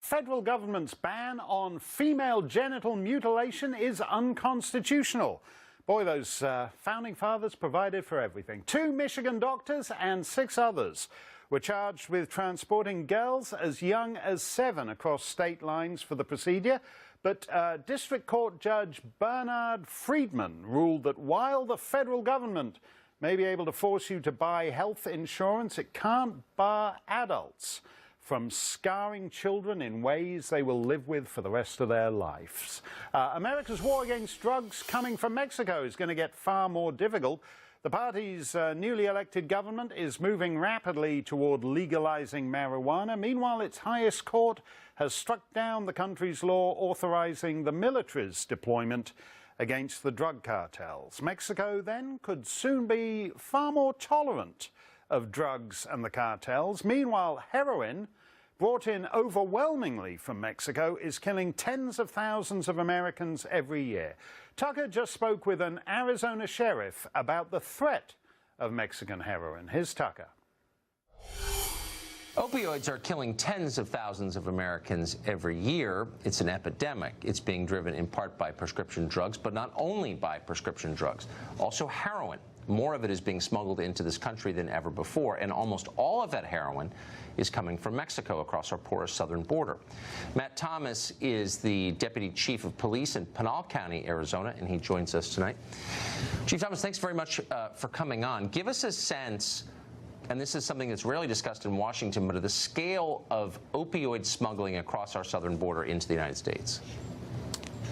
Federal government's ban on female genital mutilation is unconstitutional. Boy, those founding fathers provided for everything. 2 Michigan doctors and 6 others were charged with transporting girls as young as 7 across state lines for the procedure. But District Court Judge Bernard Friedman ruled that while the federal government may be able to force you to buy health insurance, it can't bar adults from scarring children in ways they will live with for the rest of their lives. America's war against drugs coming from Mexico is going to get far more difficult. The party's newly elected government is moving rapidly toward legalizing marijuana. Meanwhile, its highest court has struck down the country's law authorizing the military's deployment against the drug cartels. Mexico, then, could soon be far more tolerant of drugs and the cartels. Meanwhile, heroin, brought in overwhelmingly from Mexico, is killing tens of thousands of Americans every year. Tucker just spoke with an Arizona sheriff about the threat of Mexican heroin. Here's Tucker. Opioids are killing tens of thousands of Americans every year. It's an epidemic. It's being driven in part by prescription drugs, but not only by prescription drugs. Also heroin. More of it is being smuggled into this country than ever before, and almost all of that heroin is coming from Mexico across our porous southern border. Matt Thomas is the Deputy Chief of Police in Pinal County, Arizona, and he joins us tonight. Chief Thomas, thanks very much for coming on. Give us a sense, and this is something that's rarely discussed in Washington, but of the scale of opioid smuggling across our southern border into the United States.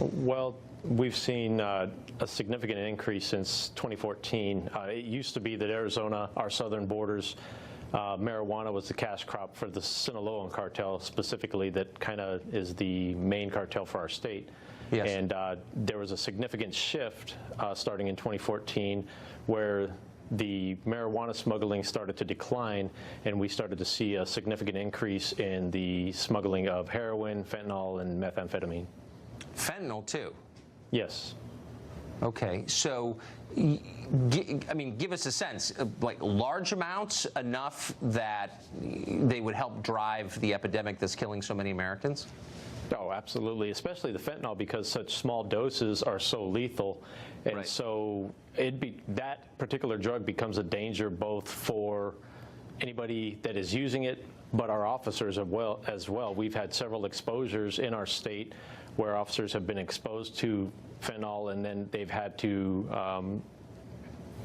Well, we've seen a significant increase since 2014. It used to be that Arizona, our southern borders, marijuana was the cash crop for the Sinaloan cartel specifically, that kind of is the main cartel for our state. Yes. And there was a significant shift starting in 2014 where the marijuana smuggling started to decline, and we started to see a significant increase in the smuggling of heroin, fentanyl, and methamphetamine. Fentanyl, too? Yes. Okay, so, I mean, give us a sense, like large amounts, enough that they would help drive the epidemic that's killing so many Americans? Oh, absolutely, especially the fentanyl, because such small doses are so lethal. And right. So that particular drug becomes a danger both for anybody that is using it, but our officers as well. We've had several exposures in our state where officers have been exposed to fentanyl, and then they've had to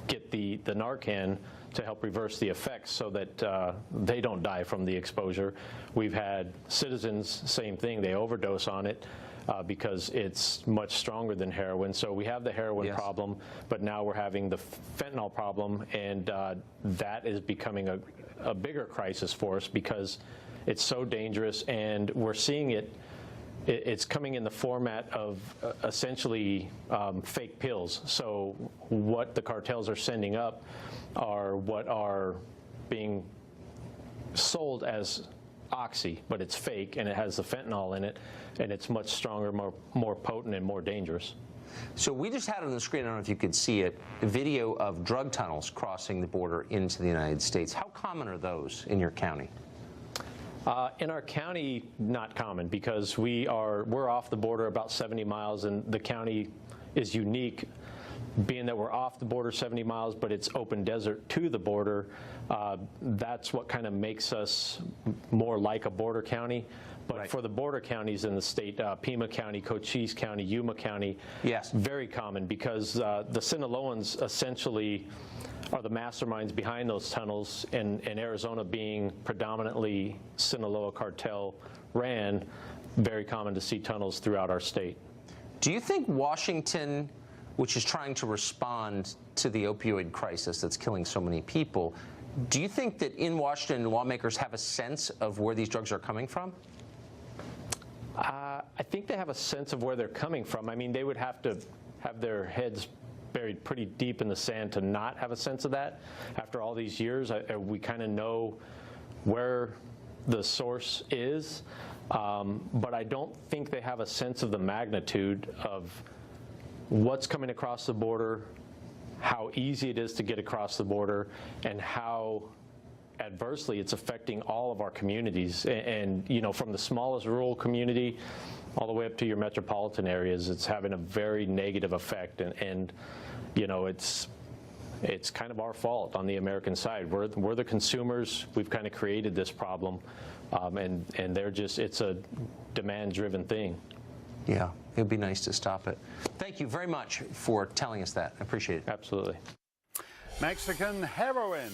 get the Narcan to help reverse the effects so that they don't die from the exposure. We've had citizens, same thing, they overdose on it because it's much stronger than heroin. So we have the heroin yes. problem, but now we're having the fentanyl problem, and that is becoming a bigger crisis for us because it's so dangerous, and we're seeing it's coming in the format of essentially fake pills. So what the cartels are sending up are what are being sold as oxy, but it's fake, and it has the fentanyl in it, and it's much stronger, more potent, and more dangerous. So we just had on the screen, I don't know if you could see it, a video of drug tunnels crossing the border into the United States. How common are those in your county? In our county, not common, because we're off the border about 70 miles, and the county is unique, being that we're off the border 70 miles, but it's open desert to the border. That's what kind of makes us more like a border county. But right. For the border counties in the state, Pima County, Cochise County, Yuma County, yes, very common, because the Sinaloans essentially are the masterminds behind those tunnels, and Arizona being predominantly Sinaloa cartel ran, very common to see tunnels throughout our state. Do you think Washington, which is trying to respond to the opioid crisis that's killing so many people, do you think that in Washington lawmakers have a sense of where these drugs are coming from? I think they have a sense of where they're coming from. I mean, they would have to have their heads buried pretty deep in the sand to not have a sense of that. After all these years, we kind of know where the source is, but I don't think they have a sense of the magnitude of what's coming across the border, how easy it is to get across the border, and how adversely, it's affecting all of our communities. And you know, from the smallest rural community all the way up to your metropolitan areas, it's having a very negative effect. And you know, it's kind of our fault on the American side. We're the consumers. We've kind of created this problem, and they're just, it's a demand-driven thing. Yeah, it would be nice to stop it. Thank you very much for telling us that. I appreciate it. Absolutely. Mexican heroin.